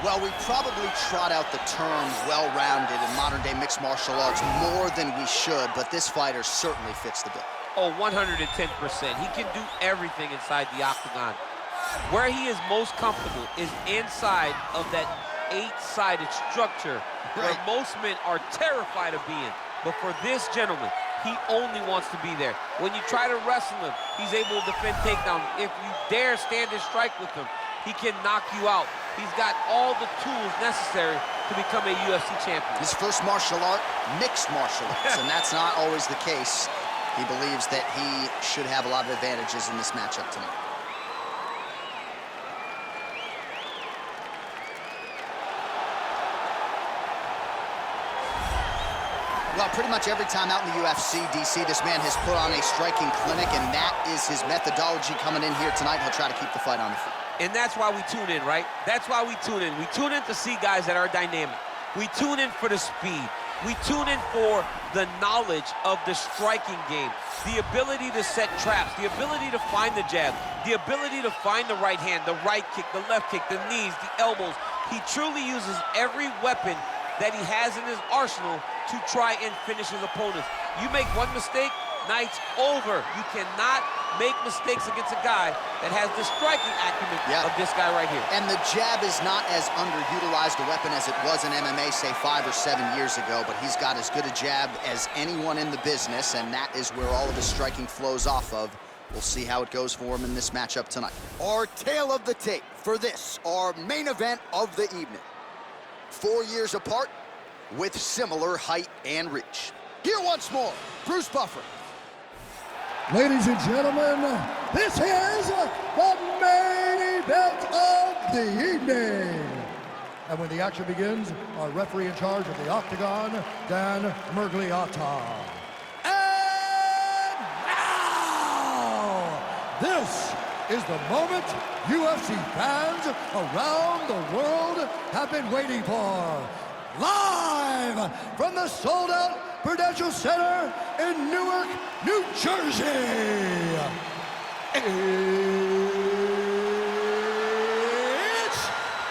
Well, we probably trot out the term well-rounded in modern-day mixed martial arts more than we should, but this fighter certainly fits the bill. Oh, 110%. He can do everything inside the octagon. Where he is most comfortable is inside of that 8-sided structure where most men are terrified of being. But for this gentleman, he only wants to be there. When you try to wrestle him, he's able to defend takedown. If you dare stand and strike with him, he can knock you out. He's got all the tools necessary to become a UFC champion. His first martial art, mixed martial arts, and that's not always the case. He believes that he should have a lot of advantages in this matchup tonight. Well, pretty much every time out in the UFC, DC, this man has put on a striking clinic, and that is his methodology coming in here tonight. He'll try to keep the fight on the feet. And that's why we tune in, right? That's why we tune in. We tune in to see guys that are dynamic. We tune in for the speed. We tune in for the knowledge of the striking game, the ability to set traps, the ability to find the jab, the ability to find the right hand, the right kick, the left kick, the knees, the elbows. He truly uses every weapon that he has in his arsenal to try and finish his opponents. You make one mistake, night's over. You cannot make mistakes against a guy that has the striking acumen of this guy right here. And the jab is not as underutilized a weapon as it was in MMA, say 5 or 7 years ago, but he's got as good a jab as anyone in the business, and that is where all of his striking flows off of. We'll see how it goes for him in this matchup tonight. Our tale of the tape for this, our main event of the evening. 4 years apart with similar height and reach. Here once more, Bruce Buffer. Ladies and gentlemen, this is the main event of the evening. And when the action begins, our referee in charge of the Octagon, Dan Mergliata. And now, this is the moment UFC fans around the world have been waiting for. Live from the sold-out Prudential Center in Newark, New Jersey. It's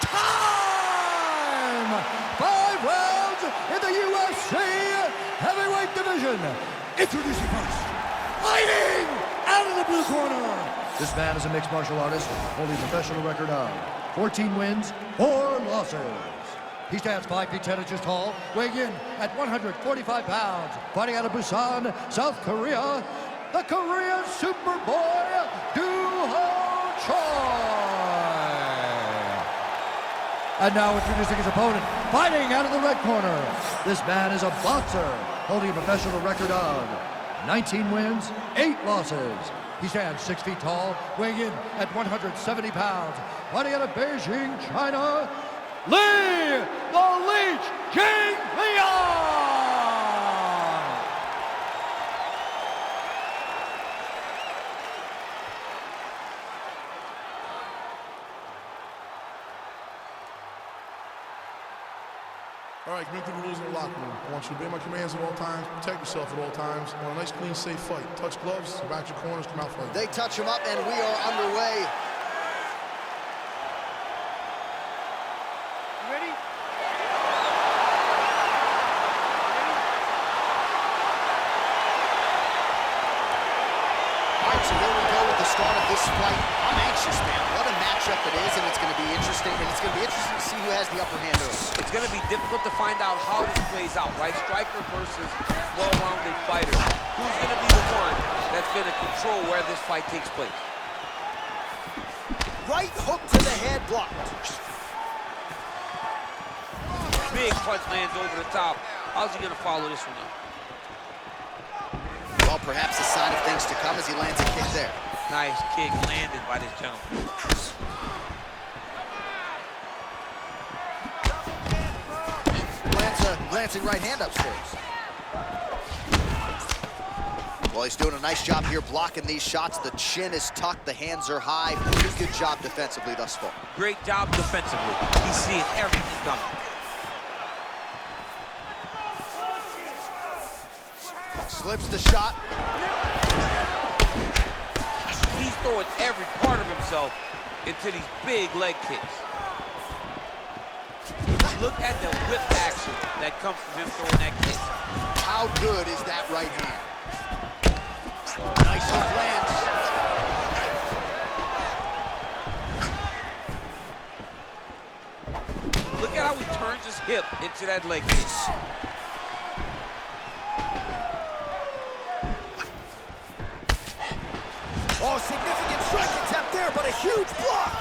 time! 5 rounds in the UFC heavyweight division. Introducing first, fighting out of the blue corner. This man is a mixed martial artist holding a professional record of 14 wins, 4 losses. He stands 5 feet 10 inches tall, weighing in at 145 pounds, fighting out of Busan, South Korea, the Korean Superboy, Do-Ho Choi. And now introducing his opponent, fighting out of the red corner. This man is a boxer, holding a professional record of 19 wins, 8 losses. He stands 6 feet tall, weighing in at 170 pounds, fighting out of Beijing, China, Lee the Leech King Leon! All right, commit to the rules in the locker room. I want you to obey my commands at all times, protect yourself at all times. I want a nice, clean, safe fight. Touch gloves, back your corners, come out fighting. They touch him up, and we are underway. So here we go with the start of this fight. I'm anxious, man. What a matchup it is, and it's going to be interesting. And it's going to be interesting to see who has the upper hand early. It's going to be difficult to find out how this plays out, right? Striker versus well-rounded fighter. Who's going to be the one that's going to control where this fight takes place? Right hook to the head, blocked. Big punch lands over the top. How's he going to follow this one up? Well, perhaps a sign of things to come as he lands a kick there. Nice kick landed by this gentleman. Lands a glancing right hand upstairs. Well, he's doing a nice job here blocking these shots. The chin is tucked, the hands are high. Pretty good job defensively thus far. Great job defensively. He's seeing everything coming. Slips the shot. He's throwing every part of himself into these big leg kicks. look at the whip action that comes from him throwing that kick. How good is that right hand? Nice hook lands. Look at how he turns his hip into that leg kick. Oh, significant strike attempt there, but a huge block.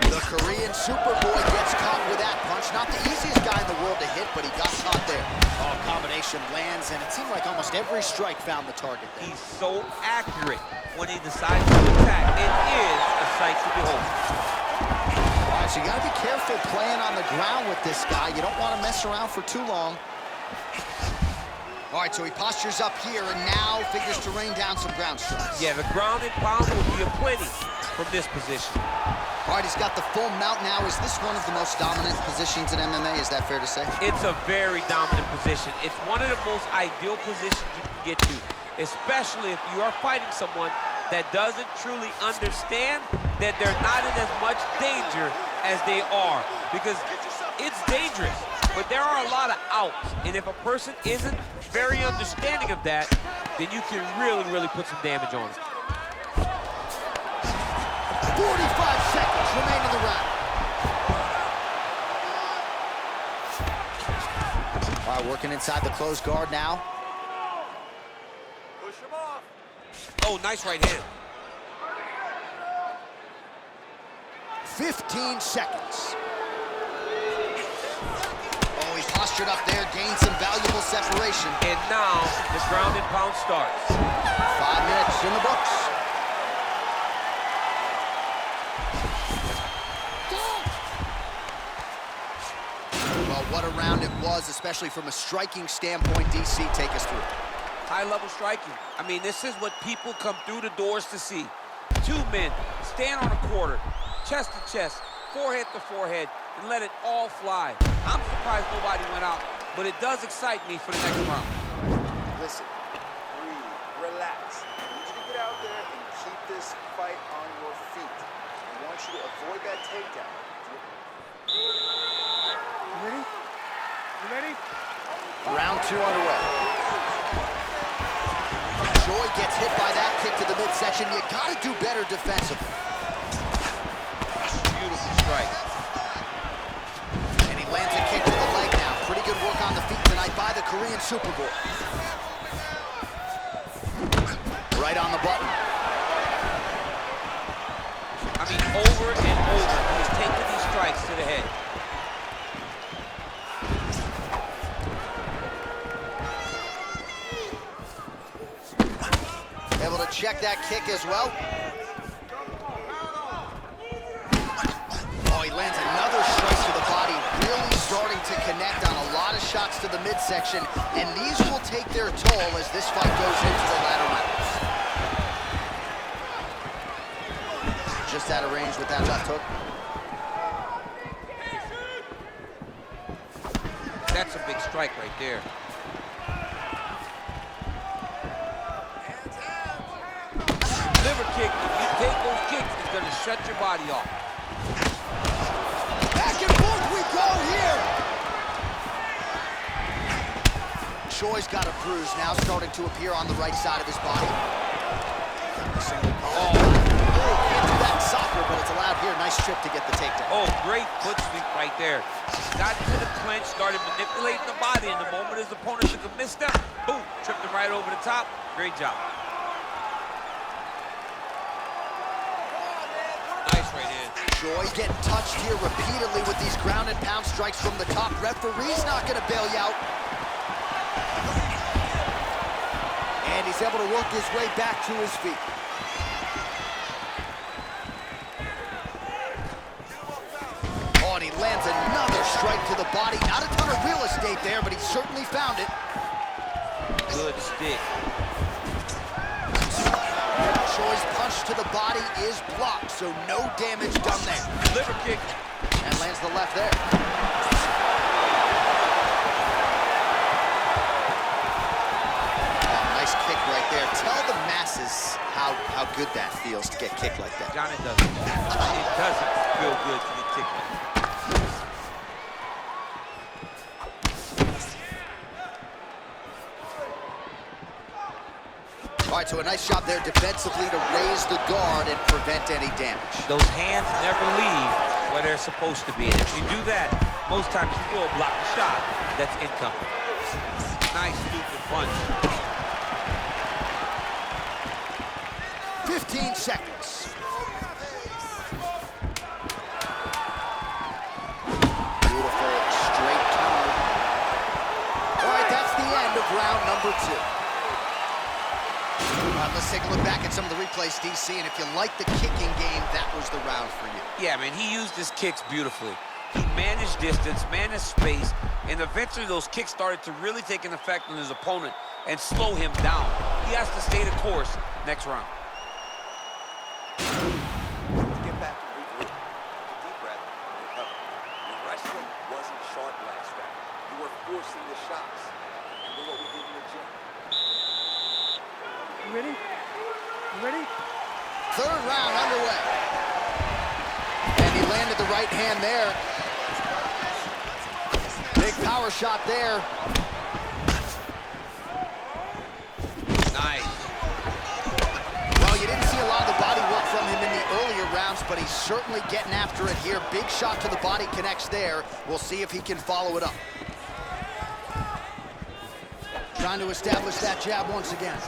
The Korean Superboy gets caught with that punch. Not the easiest guy in the world to hit, but he got caught there. Oh, combination lands, and it seemed like almost every strike found the target there. He's so accurate when he decides to attack. It is a sight to behold. All right, so you got to be careful playing on the ground with this guy. You don't want to mess around for too long. All right, so he postures up here and now figures to rain down some ground strikes. Yeah, the ground and pound will be aplenty from this position. All right, he's got the full mount now. Is this one of the most dominant positions in MMA? Is that fair to say? It's a very dominant position. It's one of the most ideal positions you can get to, especially if you are fighting someone that doesn't truly understand that they're not in as much danger as they are. Because it's dangerous, but there are a lot of outs. And if a person isn't very understanding of that, then you can really, really put some damage on it. 45 seconds remain in the round. All right, working inside the closed guard now. Push him off. Oh, nice right hand. 15 seconds. Oh, he postured up there, gained some valuable separation. And now the ground and pound starts. 5 minutes in the books. Well, what a round it was, especially from a striking standpoint. DC, take us through. High-level striking. I mean, this is what people come through the doors to see. Two men stand on a quarter, chest to chest, forehead to forehead, and let it all fly. I'm surprised nobody went out, but it does excite me for the next round. Listen, breathe, relax. I need you to get out there and keep this fight on your feet. I want you to avoid that takedown. You ready? You ready? Round 2 underway. Joy gets hit by that kick to the midsection. You gotta do better defensively. Beautiful strike. And he lands a kick to the leg now. Pretty good work on the feet tonight by the Korean Superboy. Right on the button. I mean, over and over, he's taking these strikes to the head. Able to check that kick as well. Oh, he lands another strike to the body, really starting to connect on a lot of shots to the midsection, and these will take their toll as this fight goes into the latter rounds. Just out of range with that left hook. That's a big strike right there. Liver kick, if you take those kicks, it's going to shut your body off. Back and forth we go here. Choi's got a bruise now starting to appear on the right side of his body. Oh, can't do that in soccer, but it's allowed here. Nice trip to get the takedown. Oh, great foot sweep right there. Got into the clinch, started manipulating the body, and the moment his opponent took a misstep, boom, tripped him right over the top. Great job. Nice right hand. Joy getting touched here repeatedly with these ground and pound strikes from the top. Referee's not going to bail you out. And he's able to work his way back to his feet. Oh, and he lands another strike to the body. Not a ton of real estate there, but he certainly found it. Good stick. Choi's punch to the body is blocked, so no damage done there. Liver kick. And lands the left there. Oh, nice kick right there. Tell the masses how good that feels to get kicked like that. John, it doesn't. It doesn't feel good to get kicked like that. All right, so a nice job there defensively to raise the guard and prevent any damage. Those hands never leave where they're supposed to be. And if you do that, most times you will block the shot that's incoming. Nice stupid punch. 15 seconds. Beautiful straight counter. All right, that's the end of round number 2. Let's take a look back at some of the replays, DC, and if you like the kicking game, that was the round for you. Yeah, man, he used his kicks beautifully. He managed distance, managed space, and eventually those kicks started to really take an effect on his opponent and slow him down. He has to stay the course next round. Get back and regroup. Deep breath and recover. Your wrestling wasn't sharp last round. You were forcing the shots. Remember what we did in the gym. You ready? You ready? Third round underway. And he landed the right hand there. Big power shot there. Nice. Well, you didn't see a lot of the body work from him in the earlier rounds, but he's certainly getting after it here. Big shot to the body connects there. We'll see if he can follow it up. Trying to establish that jab once again.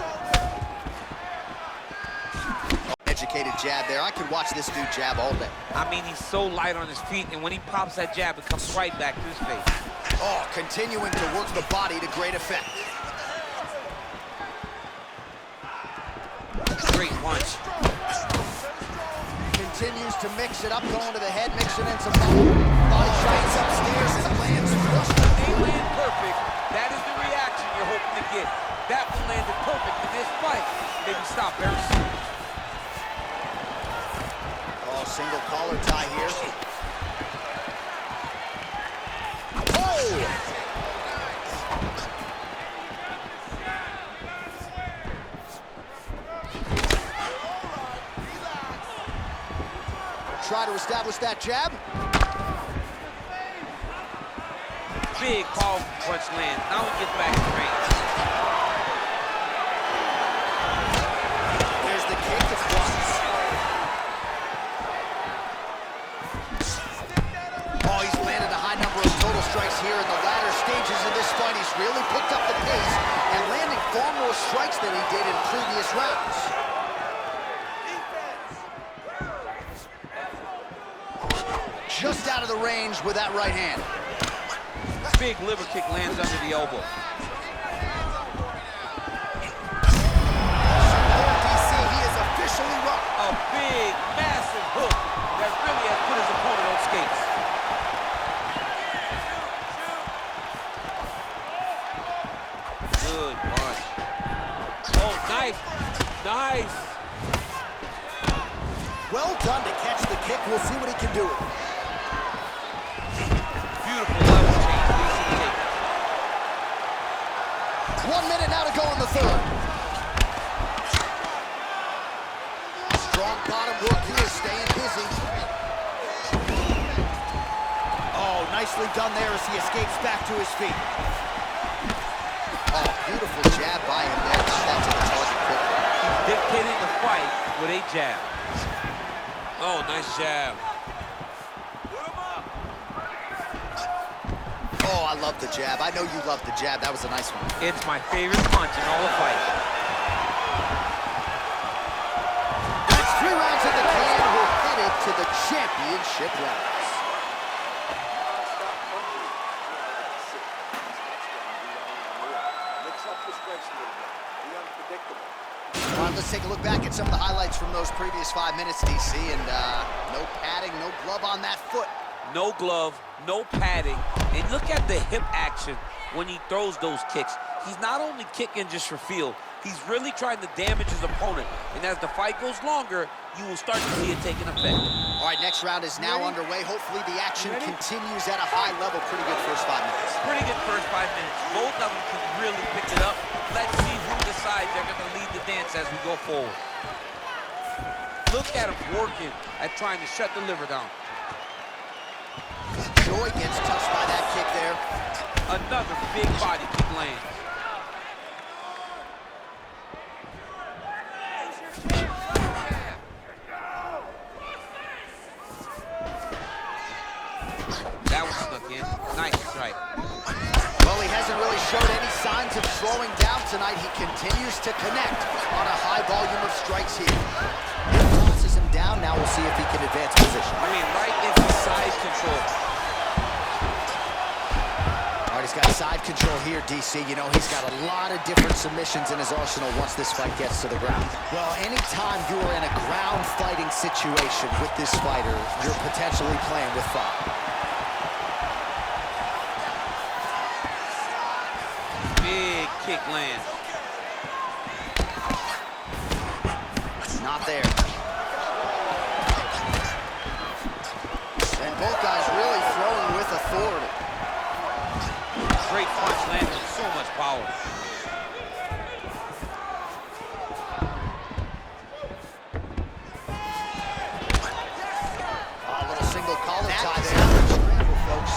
Educated jab there. I could watch this dude jab all day. I mean, he's so light on his feet, and when he pops that jab, it comes right back to his face. Oh, continuing to work the body to great effect. Great punch. Continues to mix it up, going to the head, mixing in some body shots upstairs, and lands flush. They land perfect. That is the reaction you're hoping to get. That one landed perfect in this fight. Maybe stop very soon. Oh, single collar tie here. Oh! Try to establish that jab. Big powerful punch land. Now he gets back in range. There's the kick, it's blocked. Oh, he's landed a high number of total strikes here in the latter stages of this fight. He's really picked up the pace and landing far more strikes than he did in previous rounds. Just out of the range with that right hand. Big liver kick lands under the elbow. DC, he is officially rocked. A big, massive hook that really has put his opponent on skates. Good punch. Oh, nice. Nice. Well done to catch the kick. We'll see what he can do with it. Beautiful level change. Leads to the tape. 1 minute now to go in the third. Strong bottom work here, staying busy. Oh, nicely done there as he escapes back to his feet. Oh, beautiful jab by him there. Got that to the target quickly. He's dictating the fight with a jab. Oh, nice jab. Oh, I love the jab. I know you love the jab. That was a nice one. It's my favorite punch in all the fight. That's 3 rounds in the can. We're headed to the championship rounds. Mix up the strikes a little bit. Be unpredictable. All right, let's take a look back at some of the highlights from those previous 5 minutes, DC, and no padding, no glove on that foot. No glove, no padding, and look at the hip action when he throws those kicks. He's not only kicking just for feel, he's really trying to damage his opponent, and as the fight goes longer, you will start to see it taking effect. All right, next round is now underway. Hopefully the action continues at a high level. Pretty good first 5 minutes. Pretty good first 5 minutes. Both of them can really pick it up. Let's see who decides they're going to lead the dance as we go forward. Look at him working at trying to shut the liver down. Joy gets touched by that kick there. Another big body kick lands. slowing down tonight. He continues to connect on a high volume of strikes here. He tosses him down. Now we'll see if he can advance position. I mean, right into side control. All right, he's got side control here, DC. You know, he's got a lot of different submissions in his arsenal once this fight gets to the ground. Well, anytime you are in a ground fighting situation with this fighter, you're potentially playing with fire. Big kick lands. Not there. And both guys really throwing with authority. Great punch landed with so much power. A little single collar tie there. Scramble, folks.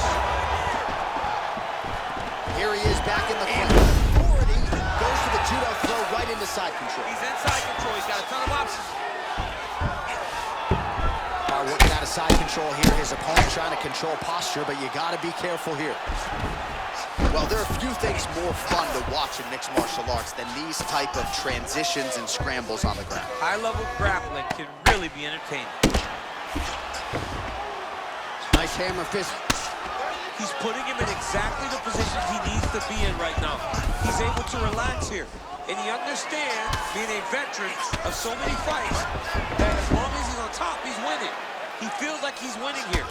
Here he is back in the front. Authority goes to the judo throw right into side control. He's inside control. He's got a ton of options. All right, working out of side control here. His opponent trying to control posture, but you got to be careful here. Well, there are few things more fun to watch in mixed martial arts than these type of transitions and scrambles on the ground. High-level grappling can really be entertaining. Nice hammer fist. He's putting him in exactly the positions he needs to be in right now. He's able to relax here. And he understands, being a veteran of so many fights, that as long as he's on top, he's winning. He feels like he's winning here.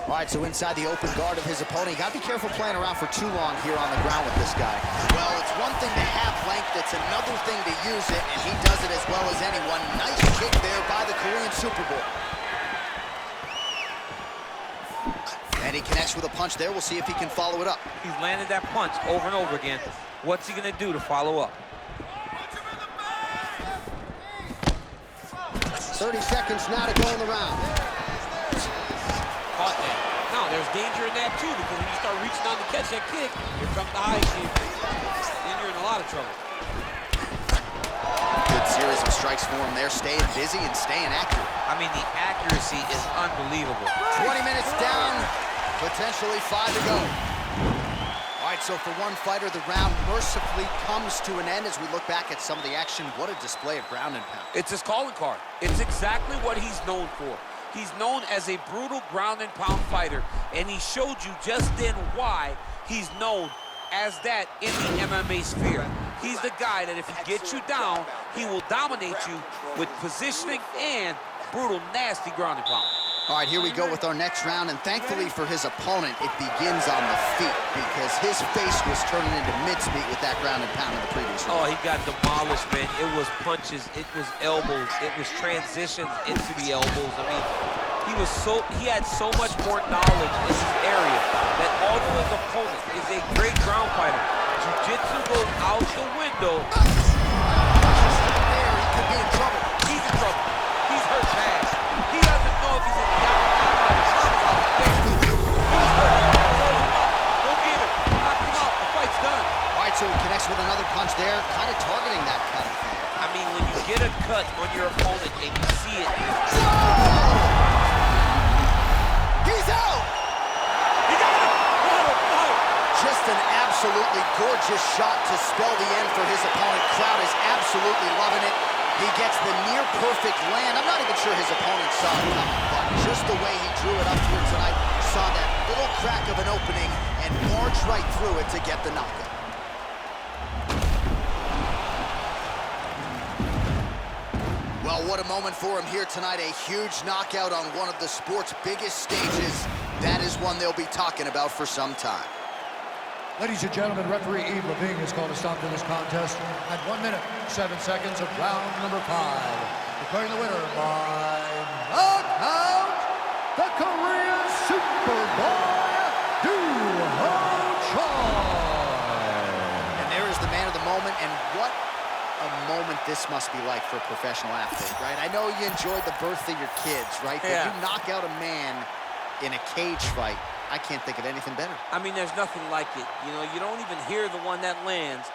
All right, so inside the open guard of his opponent. You got to be careful playing around for too long here on the ground with this guy. Well, it's one thing to have length. It's another thing to use it, and he does it as well as anyone. Nice kick there by the Korean Super Bowl. And he connects with a punch there. We'll see if he can follow it up. He's landed that punch over and over again. What's he going to do to follow up? 30 seconds now to go in the round. Caught that. Now, there's danger in that, too, because when you start reaching down to catch that kick, here comes the high kick. Then you're in a lot of trouble. Good series of strikes for him there, staying busy and staying accurate. I mean, the accuracy is unbelievable. 20 minutes down, potentially 5 to go. All right, so for one fighter, the round mercifully comes to an end as we look back at some of the action. What a display of ground and pound. It's his calling card. It's exactly what he's known for. He's known as a brutal ground and pound fighter, and he showed you just then why he's known as that in the MMA sphere. He's the guy that if he gets you down, he will dominate you with positioning and brutal, nasty ground and pound. All right, here we go with our next round, and thankfully for his opponent, it begins on the feet because his face was turning into mincemeat with that ground and pound in the previous round. Oh, he got demolished, man. It was punches, it was elbows, it was transitions into the elbows. I mean, he had so much more knowledge in this area that although his opponent is a great ground fighter, jiu-jitsu goes out the window. There, he could be in trouble. He's in trouble. He's hurt bad. He doesn't know if he's in the outside. He's hurt. Go get him. Knock him out. The fight's done. All right, so he connects with another punch there, kind of targeting that cut. I mean, when you get a cut on your opponent and you see it. He's out! He got him! What a fight! Just an absolutely gorgeous shot to spell the end for his opponent. Crowd is absolutely loving it. He gets the near perfect land. I'm not even sure his opponent saw it coming, but just the way he drew it up here tonight, saw that little crack of an opening and marched right through it to get the knockout. Well, what a moment for him here tonight. A huge knockout on one of the sport's biggest stages. That is one they'll be talking about for some time. Ladies and gentlemen, referee Yves Levine has called a stop to this contest at 1 minute, 7 seconds of round number 5. Declaring the winner by knockout, the Korean Superboy, And there is the man of the moment, and what a moment this must be like for a professional athlete, right? I know you enjoyed the birth of your kids, right? Yeah. But you knock out a man in a cage fight. I can't think of anything better. I mean, there's nothing like it. You know, you don't even hear the one that lands.